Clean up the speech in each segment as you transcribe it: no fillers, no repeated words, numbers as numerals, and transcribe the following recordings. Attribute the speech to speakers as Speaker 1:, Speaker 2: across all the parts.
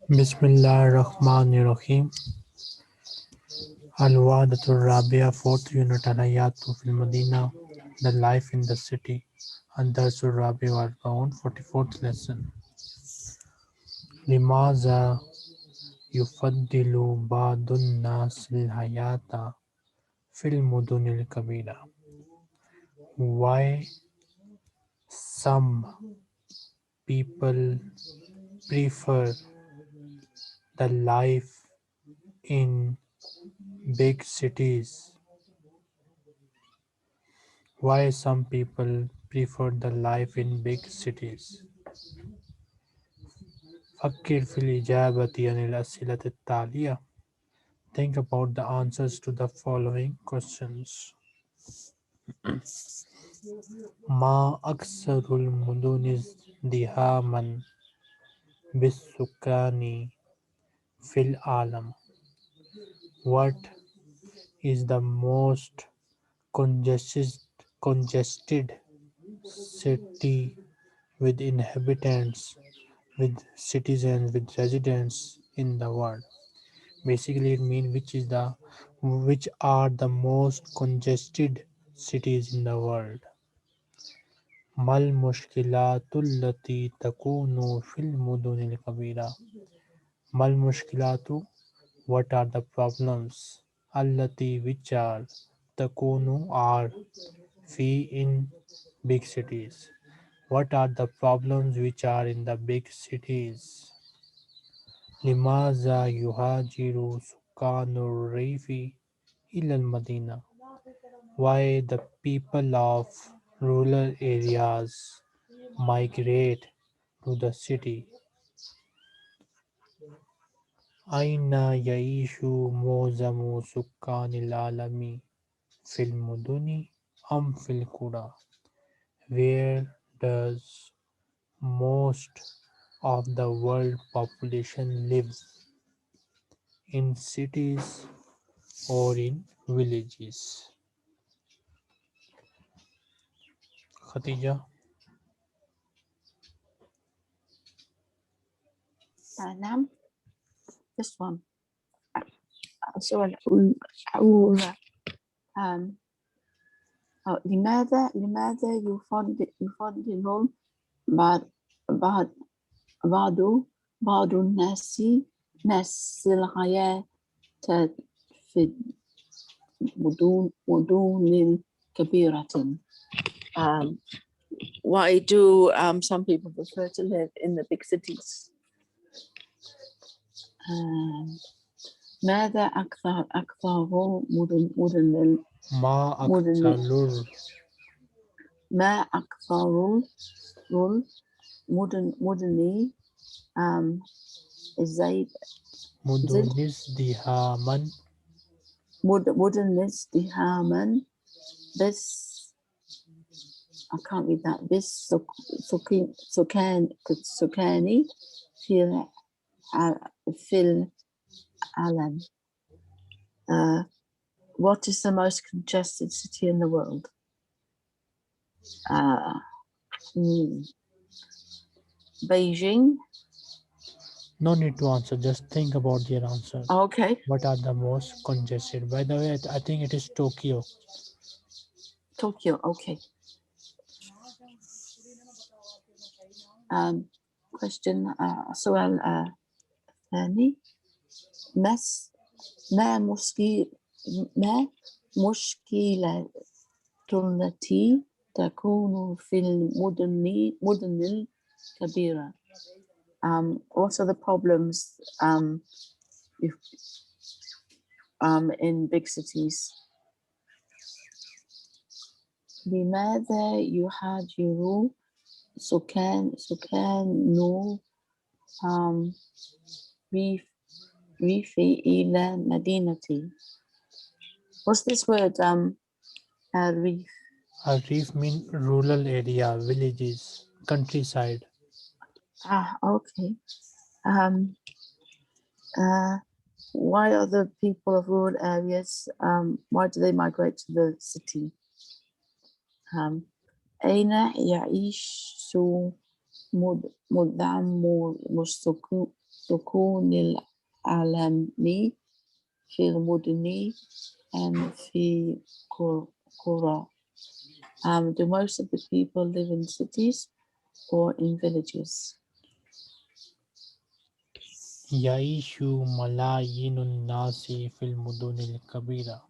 Speaker 1: Bismillahirrahmanirrahim. العربية fourth unit الحياة في المدينة The life in the city الدرس الرابع والأربعون 44th lesson لماذا يفضل بعض الناس الحياة في المدن الكبيرة Why some people prefer the life in big cities Why some people prefer the life in big cities فكر في الإجابة عن الأسئلة التالية Think about the answers to the following questions ما أكثر المدن ازدحاما بالسكان في العالم What is the most congested city with inhabitants, with citizens, with residents in the world? Basically, it means which are the most congested cities in the world. ما المشكلات التي تكون في المدن الكبيرة؟ ما المشكلات What are the problems التي which are تكون are في in big cities? What are the problems which are in the big cities? لماذا يهاجر سكان الريف إلى المدينة? Why the people of rural areas migrate to the city? أين يعيش معظم سكان العالم في المدن أم في القرى? Where does most of the world population live? In cities or in villages? Khadija?
Speaker 2: نعم this one السؤال الأول لماذا يفضل بعض بعض بعض الناس الحياة في مدن كبيرة Why do some people prefer to live in the big cities? ماذا أكثر مدن ما أكثر مدن زيد
Speaker 1: مدن ازدحاما
Speaker 2: بس I can't read that بس سكاني في العالم What is the most congested city in the world? Beijing.
Speaker 1: No need to answer, just think about your answer.
Speaker 2: Okay.
Speaker 1: What are the most congested? By the way, I think it is Tokyo.
Speaker 2: Tokyo, okay. Question سؤال ثاني ما مشكلة التي تكون في المدن الكبيرة What are the problems in big cities لماذا يهاجر سكان ريف إلى مدينتي What's this word ريف
Speaker 1: Reef means rural area, villages, countryside.
Speaker 2: Okay. Why are the people of rural areas, why do they migrate to the city? أين يعيش مدعم سكون العالمي في المدن and في قرى. Do most of the people live in cities or in villages?
Speaker 1: يعيش ملايين الناس في المدن الكبيرة.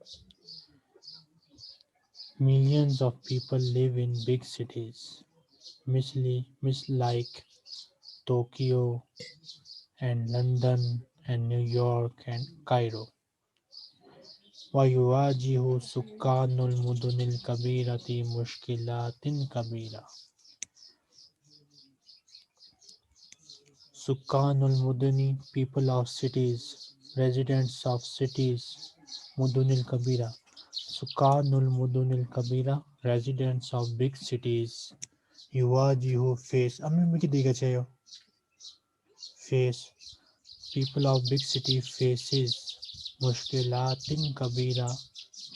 Speaker 1: Millions of people live in big cities, like Tokyo and London and New York and Cairo. ويواجه سكان المدن الكبيرة مشكلات كبيرة. سكان المدن, people of cities, residents of cities, مدن الكبيرة. سكان المدن الكبيرة, residents of big cities. يواجه face. أمي ميكي ديگا چايو. Face. People of big city faces مشكلات كبيرة,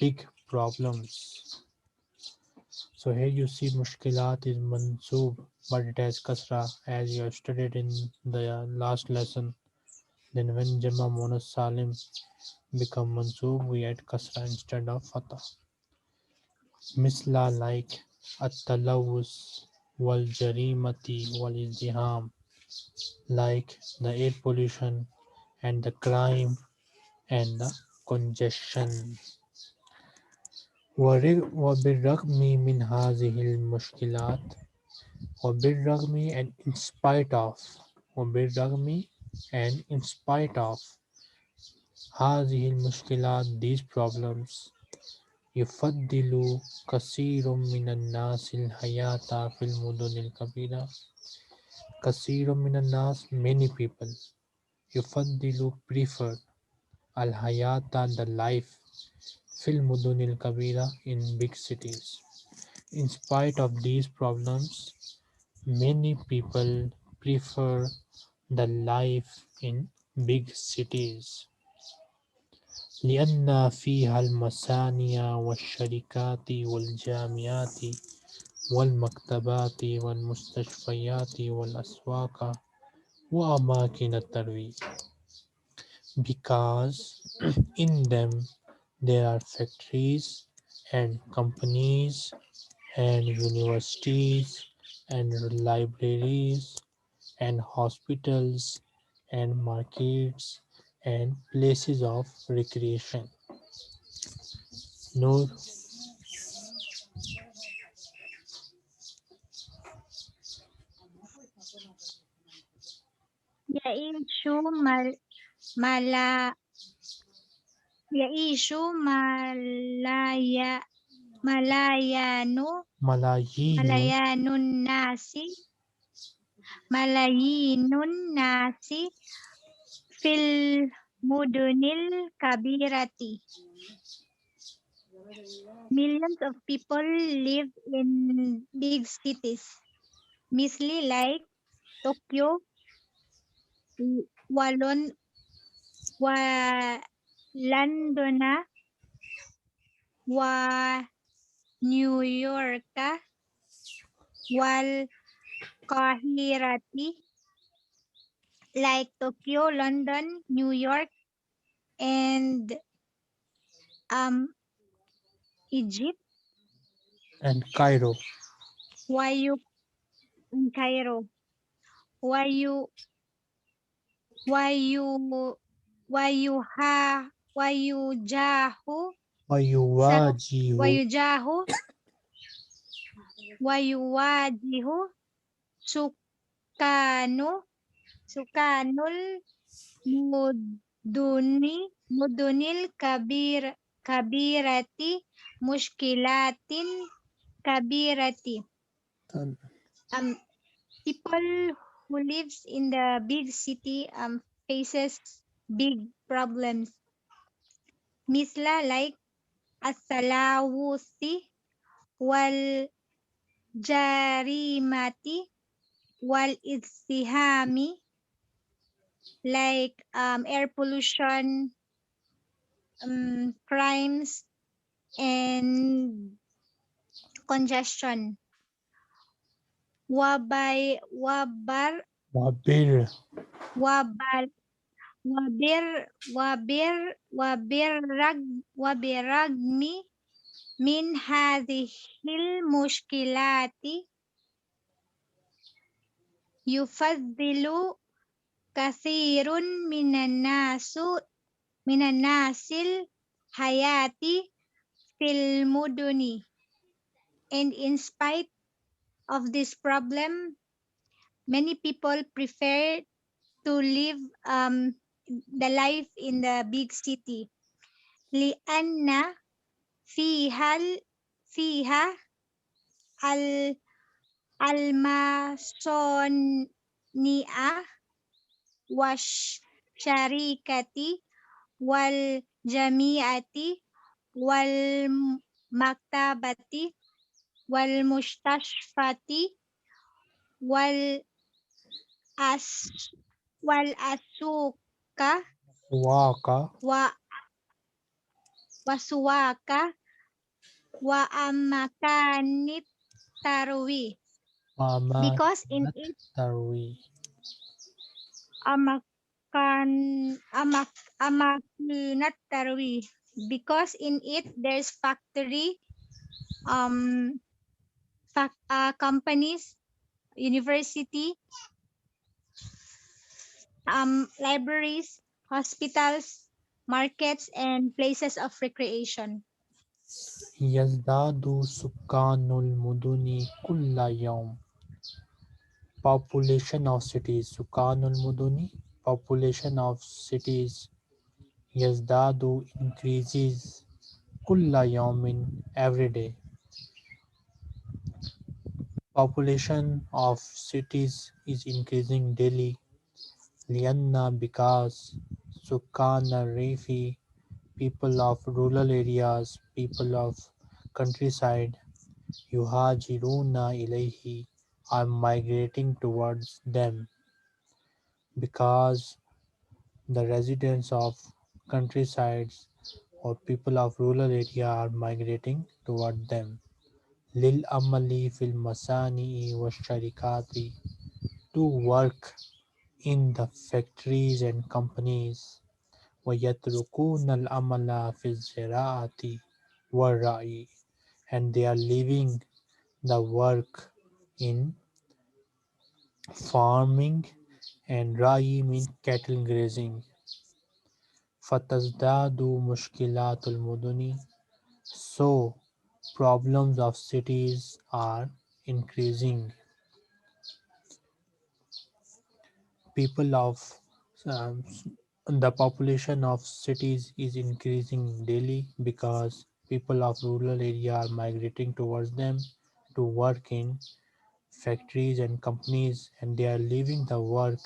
Speaker 1: big problems. So here you see mushkilat is mansoob, but it has kasra as you have studied in the last lesson. Then when Jama Monas Salim become mansoob, we add kasra instead of fatah. Misla like at-talawus wal jarimati wal izdiham, like the air pollution and the crime and the congestion. وبالرغم من هذه المشكلات وبالرغم and in spite of وبالرغم and in spite of هذه المشكلات these problems يفضل كثير من الناس الحياة في المدن الكبيرة كثير من الناس many people يفضل prefer الحياة the life في المدن الكبيرة in big cities. In spite of these problems, many people prefer the life in big cities لأن فيها المصانع والشركات والجامعات والمكتبات والمستشفيات والأسواق وأماكن الترويج because in them there are factories and companies and universities and libraries and hospitals and markets and places of recreation. Noor,
Speaker 3: يعيش ملا يعيش ملايان
Speaker 1: Malayinun,
Speaker 3: ملايين الناس ملايين الناس في المدن الكبيرة. Millions of people live in big cities, mostly like Tokyo, London, ونيو يورك والقاهرة like Tokyo, London, New York, and Egypt.
Speaker 1: and Cairo.
Speaker 3: Why you in Cairo? Why you why you why you jahu sak
Speaker 1: ويواجه
Speaker 3: why you jahu why you wajihu sukanu sukanul mudunil kabirati mushkilatin kabirati. People who lives in the big city faces big problems. Misla like as-salawusi wal jarimati wal istihami, like air pollution, crimes, and congestion. wabay wabar
Speaker 1: Wabir.
Speaker 3: wabar wabirragmi min hadhil mushkilati yufaddilu kathirun minan nasil hayati fil muduni, and in spite of this problem many people prefer to live the life in the big city lianna fiha al almasoni'a wash syarikati wal jami'ati wal maktabati wal mustashfati wal as wal asuka
Speaker 1: Waka.
Speaker 3: wa wasuwaka wa amakanit tarwi, because in
Speaker 1: Amanat
Speaker 3: it
Speaker 1: Tarwi.
Speaker 3: amakan amak amakinat tarwi, because in it there's factory, um companies, university, libraries, hospitals, markets, and places of recreation.
Speaker 1: Yazdadu Sukanul Muduni Kulla Yawm. Population of cities. Sukanul Muduni. Population of cities. Yazdadu increases Kulla Yawmin every day. Population of cities is increasing daily. Lianna because Sukana Refi, people of rural areas, people of countryside, Yuhajiruna ilayhi, are migrating towards them, because the residents of countrysides or people of rural area are migrating toward them. Lil amali fil masani wa sharikati, to work in the factories and companies. وَيَتْرُكُونَ الْعَمَلَ فِي الزِّرَاعَةِ وَالرَّعْيِ, and they are leaving the work in farming and ra'i mean cattle grazing. فَتَزْدَادُ مُشْكِلَاتُ الْمُدُنِ, so problems of cities are increasing. People of um, the population of cities is increasing daily because people of rural area are migrating towards them to work in factories and companies, and they are leaving the work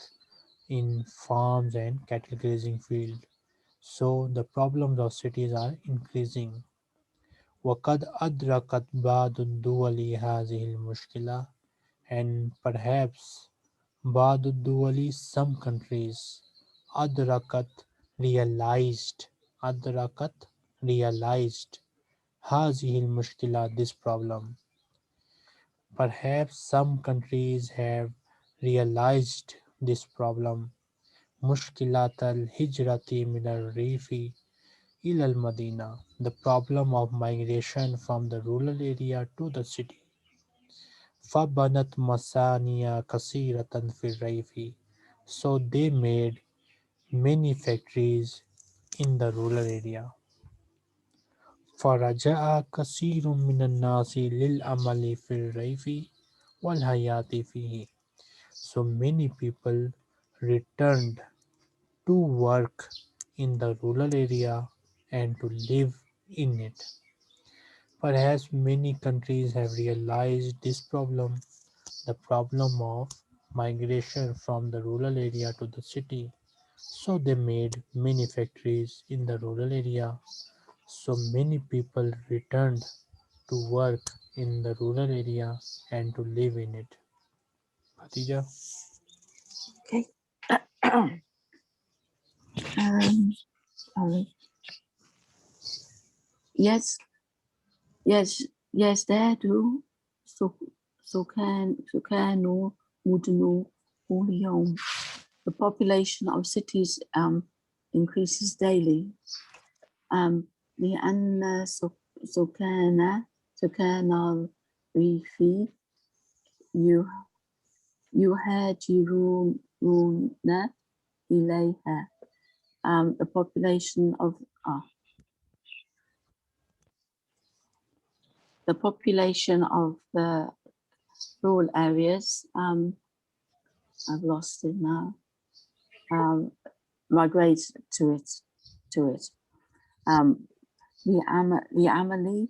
Speaker 1: in farms and cattle grazing field. So the problems of cities are increasing. وقد أدركت بعض الدول هذه المشكلة, and perhaps بعض الدول, some countries, أدركت, realized هذه المشكلة, this problem. Perhaps some countries have realized this problem. مشكلة الهجرة من الريف إلى المدينة, the problem of migration from the rural area to the city. فبنت مصانع كثيرة في الريف, so they made many factories in the rural area. فرجع كثير من الناس للعمل في الريف والحياة فيه, so many people returned to work in the rural area and to live in it. Perhaps many countries have realized this problem, the problem of migration from the rural area to the city. So they made many factories in the rural area. So many people returned to work in the rural area and to live in it. Khatija?
Speaker 2: Okay. Sorry. Yes, yes, yes, they do. So سكان مدن كل يوم. The population of cities increases daily. لأن سكان الريف يهاجرون إليها. The population of the rural areas, I've lost it now, migrate to it. لعمل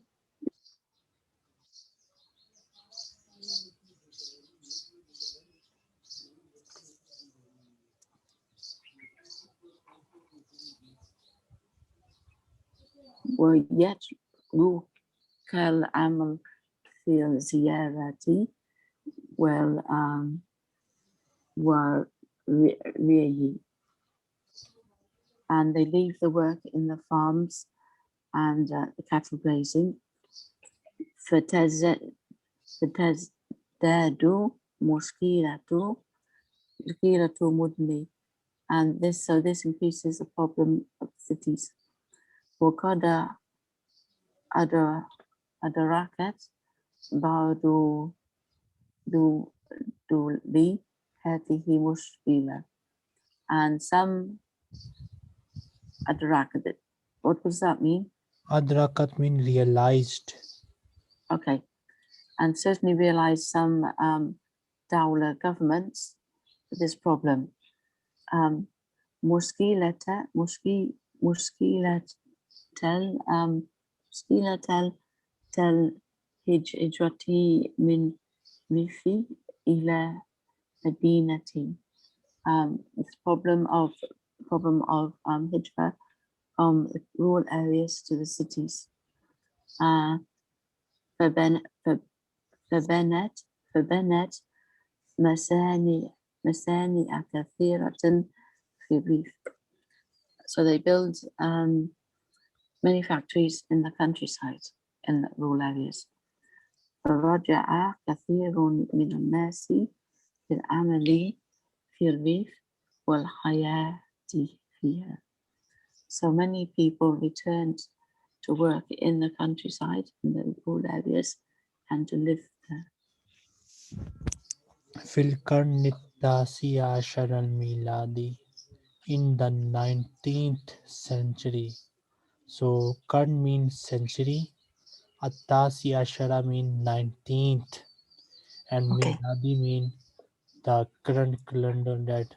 Speaker 2: ويترك العمل في الزيارة والرعي. And they leave the work in the farms and the cattle grazing. فتزداد مشكلة مدني. And this increases the problem of cities. وقد أدركت بعض دول هذه مشكلة. And some أدركت. What does that mean?
Speaker 1: Adrakat mean realized.
Speaker 2: Okay. And certainly realize some dawla governments this problem. مشكلة الهجرة من ريفي إلى مدينة. It's problem of hijrah from rural areas to the cities. فبنت مسانع كثيرة في الريف. So they build many factories in the countryside, in the rural areas. فرجع كثير من الناس للعمل في الريف والحياة فيها. So many people returned to work in the countryside, in the rural areas, and to live there.
Speaker 1: في القرن التاسع عشر الميلادي, in the 19th century. So qarn means century, Atasi Ashara mean 19th, and
Speaker 2: Okay.
Speaker 1: Miladi mean the current calendar that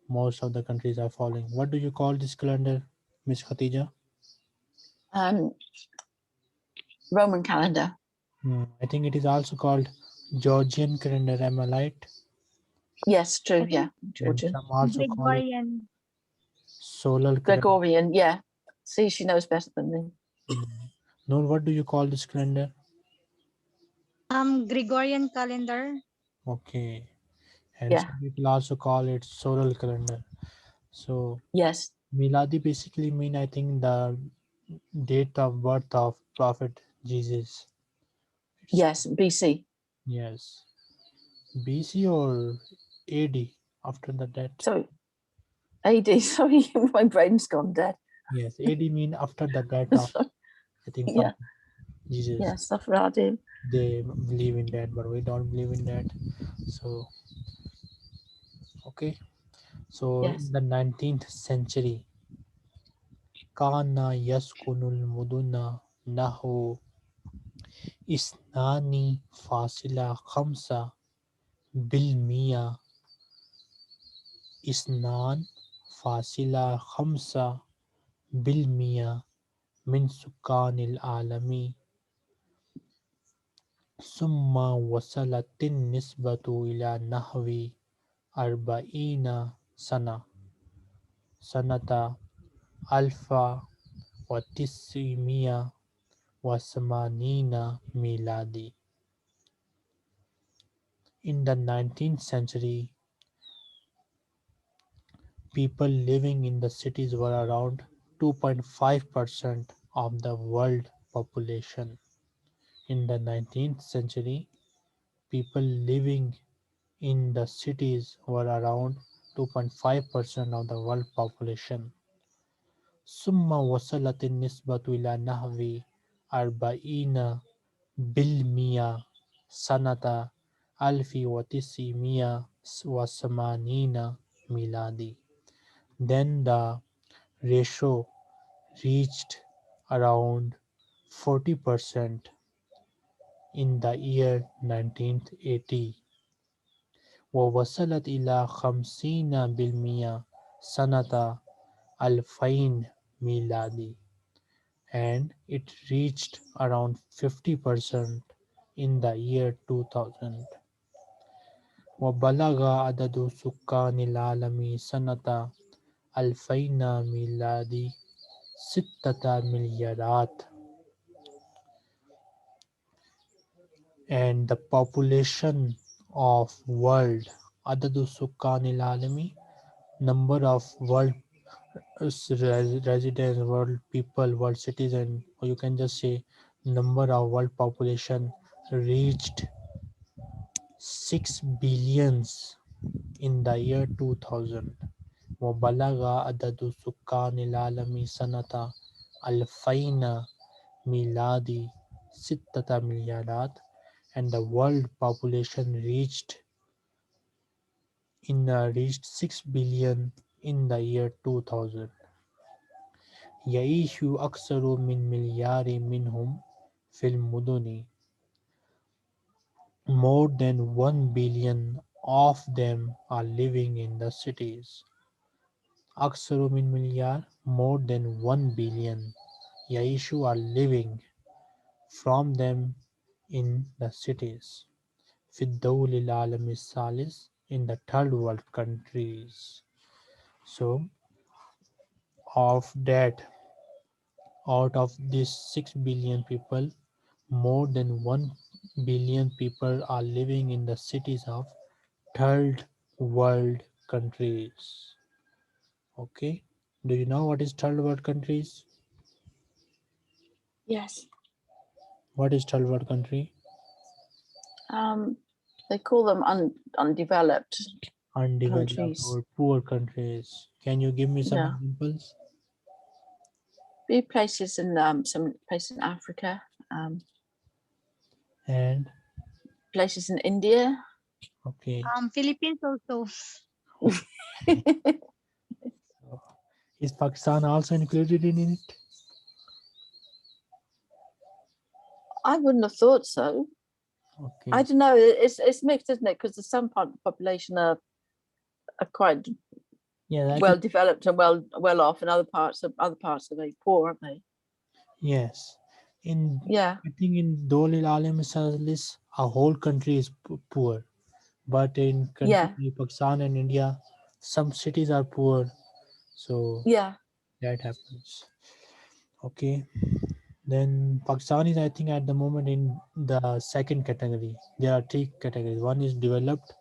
Speaker 1: most of the countries are following. What do you call this calendar, Miss Khatija?
Speaker 2: Roman calendar.
Speaker 1: I think it is also called Georgian calendar. Am I right?
Speaker 2: Yes, true. Yeah,
Speaker 1: And
Speaker 2: Georgian.
Speaker 1: some also call it
Speaker 3: Gregorian.
Speaker 1: solar calendar.
Speaker 2: Gregorian. Yeah. See, she knows better than me.
Speaker 1: Noor, what do you call this calendar?
Speaker 3: Gregorian calendar.
Speaker 1: Okay. And
Speaker 2: Yeah.
Speaker 1: some people also call it solar calendar. So
Speaker 2: Yes.
Speaker 1: Miladi basically mean, I think, the date of birth of Prophet Jesus.
Speaker 2: Yes. BC.
Speaker 1: Yes. BC or AD after the death.
Speaker 2: Sorry. AD. Sorry, my brain's gone dead.
Speaker 1: Yes, AD mean after the death of, I think,
Speaker 2: Yeah.
Speaker 1: Prophet Jesus.
Speaker 2: Yes, Safradim.
Speaker 1: They believe in that, but we don't believe in that. So, okay. So
Speaker 2: Yes.
Speaker 1: in the 19th century, Kana Yaskunul Muduna Nahu Isnani Fasila Khamsa Bilmia Isnan Fasila Khamsa Bilmia Min Sukanil Alami Summa Wasalatin Nisbatu ila Nahwi Arba'ina Sanata Alfa Watisimiya Wasamanina Miladi. In the 19th century, people living in the cities were around 2.5% of the world population. In the 19th century, people living in the cities were around 2.5% of the world population. ثم وصلت النسبة إلى نحو 40 بالمئة سنة 1980 ميلادي. Then the ratio reached around 40% in the year 1980 ووصلت إلى 50% سنة 2000 ميلادي, and it reached around 50% in the year 2000. وبلغ عدد سكان العالم سنة 2000 ميلادي 6 مليارات, and the population of world, عدد سكان العالم, number of world residents, world people, world citizen, or you can just say number of world population, reached 6 billions in the year 2000. وبلغ عدد سكان العالم سنة 2000 ميلادي 6 مليارات, and the world population reached 6 billion in the year 2000. يعيش أكثر من مليار منهم في المدن. More than 1 billion of them are living in the cities. أكثر من مليار, more than 1 billion. يعيش are living from them in the cities. في الدول العالم الثالث, in the third world countries. So out of these 6 billion people, more than 1 billion people are living in the cities of third world countries. Okay, do you know what is third world countries?
Speaker 2: Yes.
Speaker 1: What is third world country?
Speaker 2: They call them undeveloped
Speaker 1: Undeveloped
Speaker 2: countries.
Speaker 1: or poor countries. Can you give me some
Speaker 2: Yeah.
Speaker 1: examples?
Speaker 2: Be places in some places in Africa,
Speaker 1: And
Speaker 2: places in India.
Speaker 1: okay,
Speaker 3: Philippines also.
Speaker 1: so is Pakistan also included in it?
Speaker 2: I wouldn't have thought so.
Speaker 1: Okay,
Speaker 2: I don't know. It's mixed, isn't it? Because some part of the population are quite
Speaker 1: yeah, I
Speaker 2: well
Speaker 1: think
Speaker 2: developed and well off, and other parts are very poor, aren't they?
Speaker 1: yes. In
Speaker 2: Yeah.
Speaker 1: I think in Dol Alam Salis, a whole country is poor, but in countries
Speaker 2: Yeah.
Speaker 1: like Pakistan and India, some cities are poor, so
Speaker 2: Yeah.
Speaker 1: that happens. Okay, then Pakistan is, I think, at the moment in the second category. There are three categories. One is developed,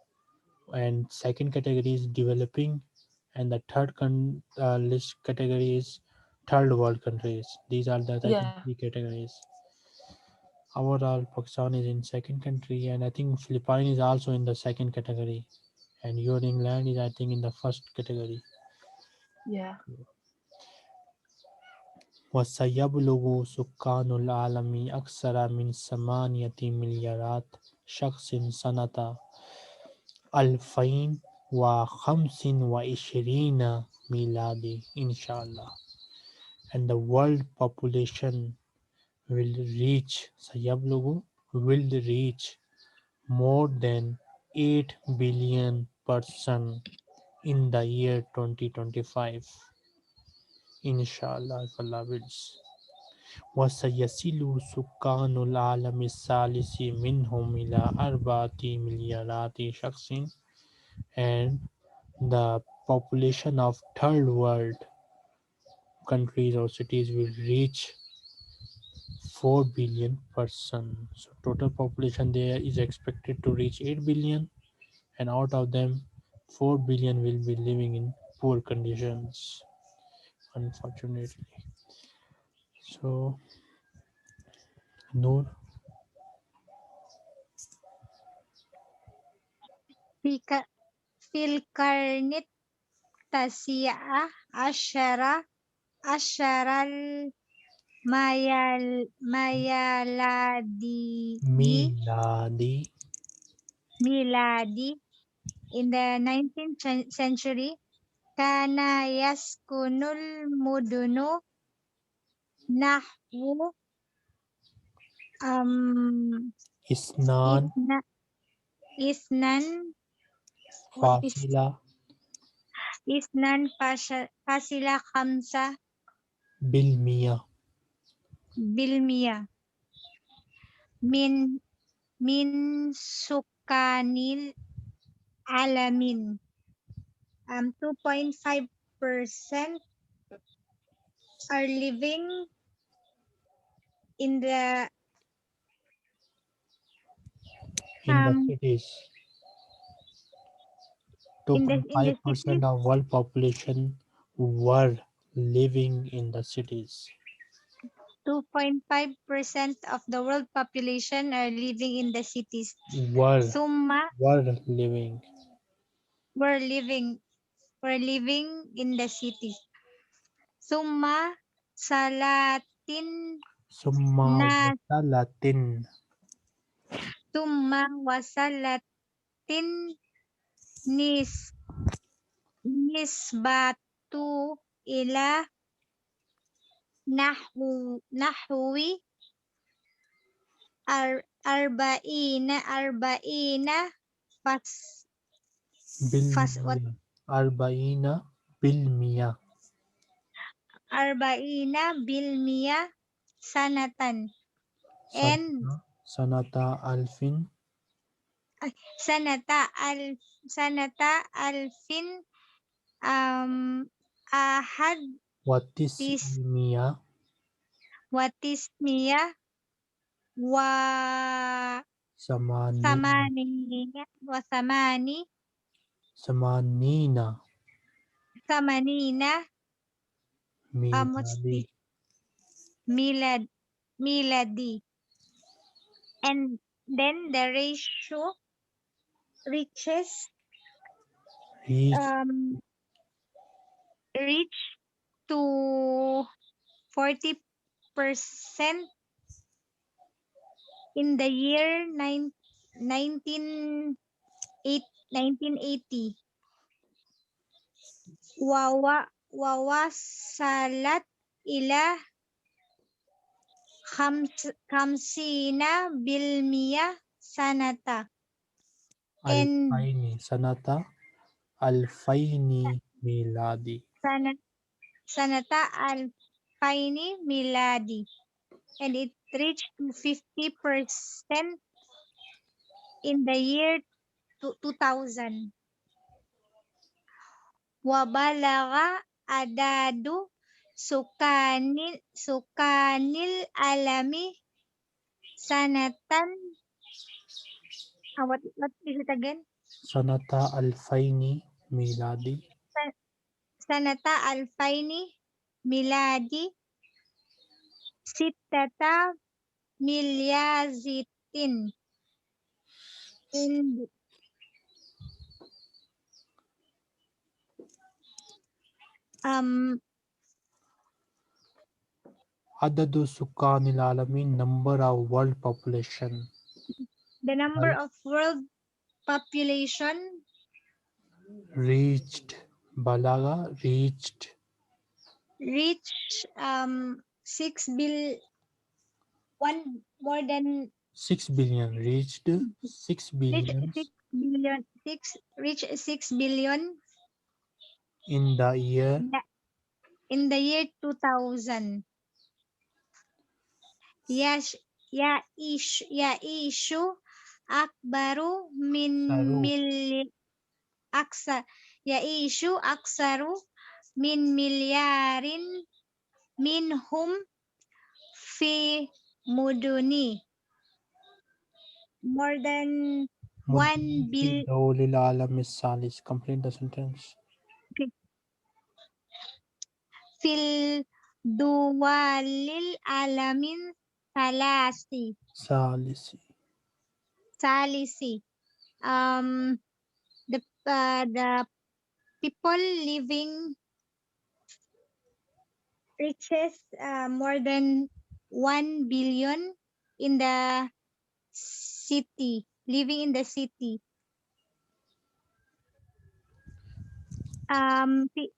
Speaker 1: and second category is developing, and the third list category is third world countries. These are the, I think,
Speaker 2: Yeah.
Speaker 1: three categories. Overall, Pakistan is in second country, and I think Philippines is also in the second category, and your England is, I think, in the first category.
Speaker 2: Yeah.
Speaker 1: وسيبلغ سكان العالم أكثر من 8 مليارات شخص سنة 2025 ميلادي inshallah, and the world population will reach more than 8 billion person in the year 2025 inshallah, if Allah wills. وسيصل سكان العالم الثالث منهم إلى 4 مليارات شخص, and the population of third world countries or cities will reach 4 billion person. So total population there is expected to reach 8 billion, and out of them 4 billion will be living in poor conditions, unfortunately. So Noor,
Speaker 3: في في القرن التاسع عشر
Speaker 1: ميلادي.
Speaker 3: ميلادي. In the 19th century, كان يسكن المدن نحو
Speaker 1: إثنان
Speaker 3: إثنان
Speaker 1: فاصلة
Speaker 3: إثنان فاصلة خمسة
Speaker 1: بالمية
Speaker 3: بالمية من سكان العالمين. 2.5% are living in the
Speaker 1: cities.
Speaker 3: in the
Speaker 1: 2.5%
Speaker 3: cities.
Speaker 1: of world population were living in the cities.
Speaker 3: 2.5% of the world population are living in the cities.
Speaker 1: Were
Speaker 3: Summa
Speaker 1: living.
Speaker 3: were living in the cities. Summa salatin
Speaker 1: Summa
Speaker 3: na
Speaker 1: wasalatin
Speaker 3: summa wasalatin nis nisbatu ila nahwi arba'ina fas what
Speaker 1: بالمية. أربعين بالمية.
Speaker 3: arba'ina bilmiya sanatan and
Speaker 1: sanata alfin
Speaker 3: sanata alfin ahad
Speaker 1: watis
Speaker 3: tis
Speaker 1: mia
Speaker 3: watismiya wa
Speaker 1: samani samanina
Speaker 3: samanina what's
Speaker 1: miladi
Speaker 3: this miladi, and then the ratio reaches
Speaker 1: reach
Speaker 3: reach to 40% in the year 1980. Wawasalat ila khamsina bilmiya sanata, and
Speaker 1: alfaini sanata alfaini miladi
Speaker 3: sanata alfaini miladi, and it reached to 50% in the year 2000. Wabalaga adadu sukanil alami sanatan. What is it again?
Speaker 1: sanata alfaini miladi
Speaker 3: Sanata alfaini miladi sittata milyazitin, and
Speaker 1: adadu sukanil alamin number of world population
Speaker 3: the number of world population
Speaker 1: reached balaga reached
Speaker 3: reached
Speaker 1: 6 billion reached 6 billion
Speaker 3: 6 billion
Speaker 1: in the year
Speaker 3: in the year 2000. Yaishu akbaru min
Speaker 1: Saru.
Speaker 3: aksa yaishu aksaru min milyarin minhum fi muduni, more than 1 billion
Speaker 1: دول العالم الثالث complete the sentence
Speaker 3: fil duwalil alamin salasi
Speaker 1: ثالث
Speaker 3: salisi. the people living reaches more than 1 billion in the city, living in the city. Pe-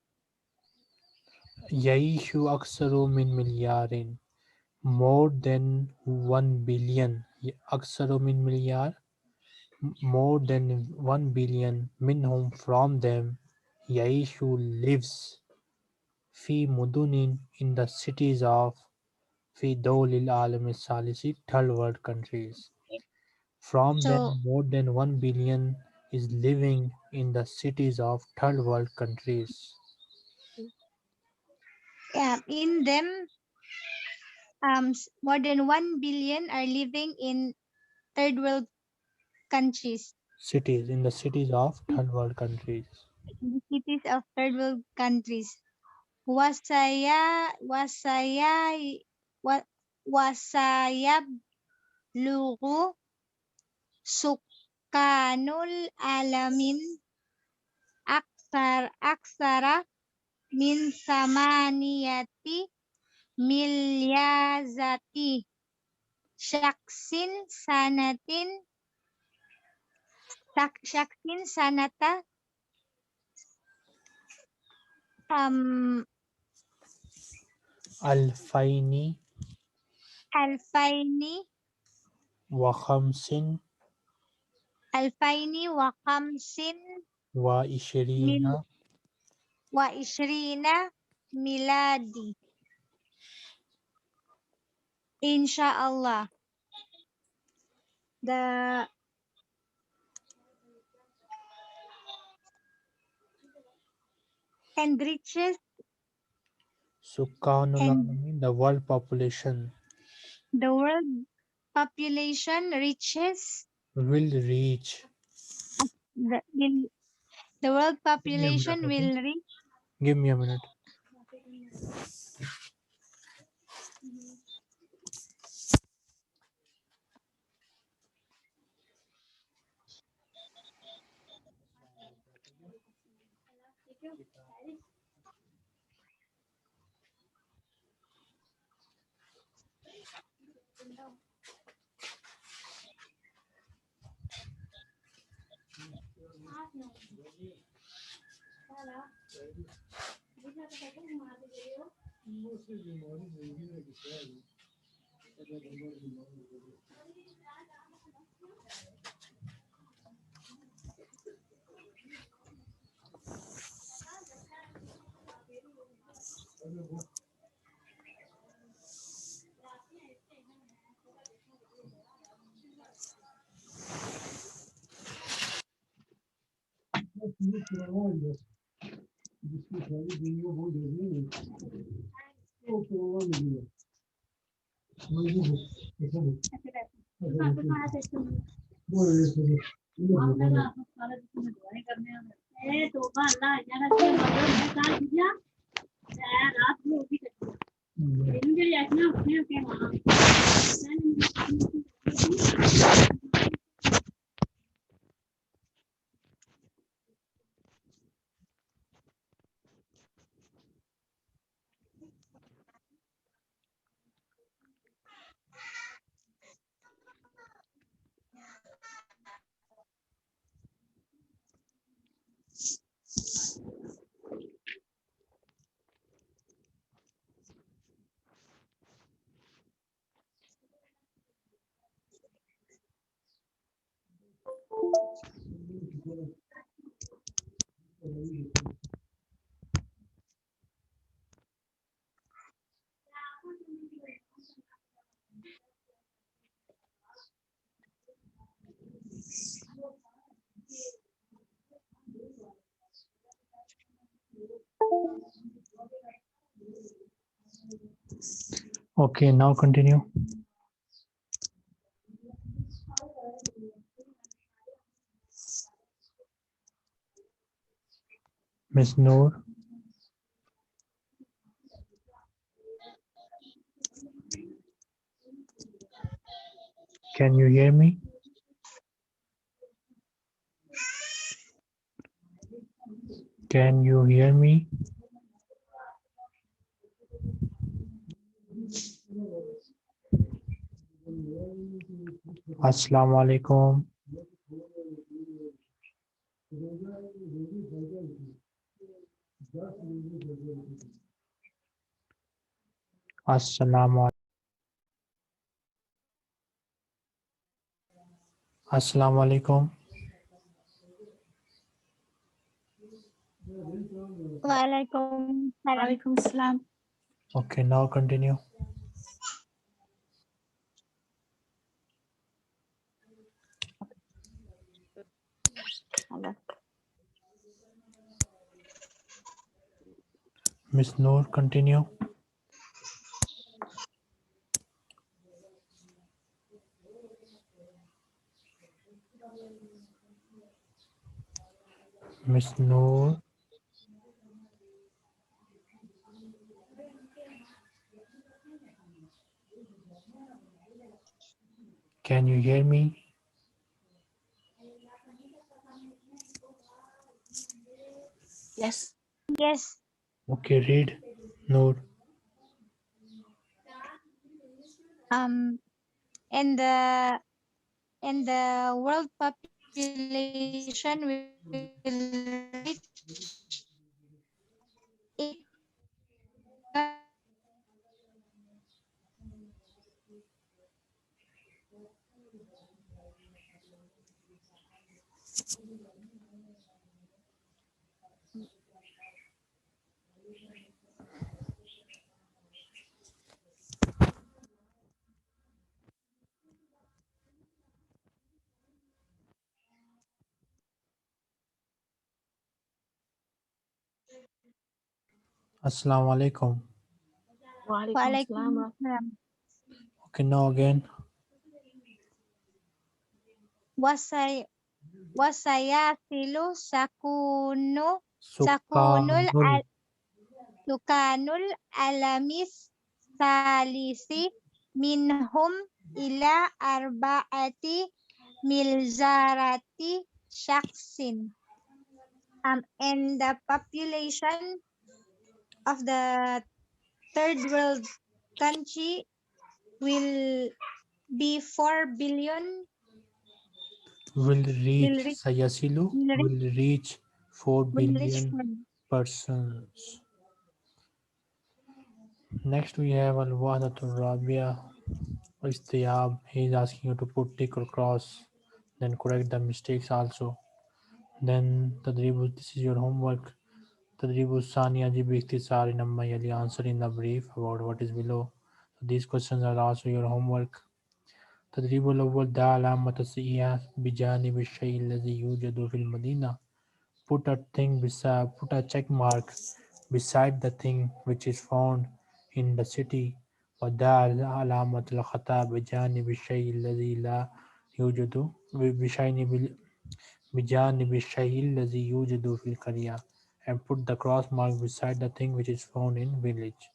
Speaker 1: يعيش أكثر من مليار. More than 1 billion. أكثر من مليار. More than 1 billion منهم from them. يعيش lives في مدن in the cities of في دول العالم الثالث third world countries. From them,
Speaker 3: so
Speaker 1: more than 1 billion is living in the cities of third world countries.
Speaker 3: in them, more than 1 billion are living in third world countries,
Speaker 1: Cities in the cities of third world countries.
Speaker 3: in the cities of third world countries. Wasaya wa- wasayab lugu sukanul alamin aksara min samaniyati milyazati syaksin sanatin syaksin sanata um
Speaker 1: Alfaini
Speaker 3: alfaini
Speaker 1: وخمس
Speaker 3: alfaini wa khamsin
Speaker 1: وعشرين
Speaker 3: mil wa ishrina miladi, insyaallah. The and reaches
Speaker 1: سكان
Speaker 3: and
Speaker 1: العالمين, the world population,
Speaker 3: the world population reaches
Speaker 1: will reach.
Speaker 3: will the world
Speaker 1: Give me a minute,
Speaker 3: population
Speaker 1: okay?
Speaker 3: will reach
Speaker 1: Give me a minute. Okay, now continue. Miss Noor. Can you hear me? Can you hear me? Assalamu alaikum. Assalamu Assalamu alaikum.
Speaker 3: Waalaikum salam.
Speaker 2: Walaikum salam.
Speaker 1: Okay, now continue.
Speaker 2: Allah.
Speaker 1: Miss Noor, continue. Miss Noor. Can you hear me?
Speaker 2: Yes.
Speaker 3: Yes.
Speaker 1: Okay, read. Noor.
Speaker 3: And the world population will reach 8.
Speaker 1: Assalamu alaikum.
Speaker 2: Walaikum salam.
Speaker 3: Waalaikum salam.
Speaker 1: Okay, now again.
Speaker 3: Wasay wasayasilu sakunul
Speaker 1: Sukanul.
Speaker 3: sukanul alamis salisi minhum ila arba'ati milzarati syaksin. And the population of the third world country will be 4 billion.
Speaker 1: Will reach
Speaker 3: Will reach,
Speaker 1: Sayasilu
Speaker 3: will reach,
Speaker 1: will reach 4
Speaker 3: will reach
Speaker 1: billion
Speaker 3: 4.
Speaker 1: persons. Next we have Al-Wahdatul Rabia Istiyab. He is asking you to put tick or cross, then correct the mistakes also. Then Tadribu, this is your homework. Tadribu Sani Ajib Ikhtisar in Amma Yali, answer in the brief about what is below. So these questions are also your homework. تدريب الأول ده علامة السيئة بجانب الشيء الذي يوجد في المدينة. Put a check mark beside the thing which is found in the city. وده علامة الخطأ بجانب الشيء الذي لا يوجد بجانب الشيء الذي يوجد في القرية. And put the cross mark beside the thing which is found in village.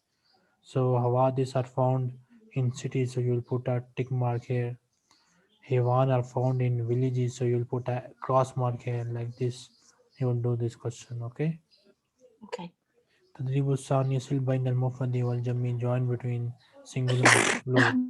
Speaker 1: So hawadis are found in cities, so you'll put a tick mark here. Hewan are found in villages, so you'll put a cross mark here like this. You will do this question, okay?
Speaker 2: Okay.
Speaker 1: تدريب الثاني يصل بين المفرد والجمع, join between singular and plural.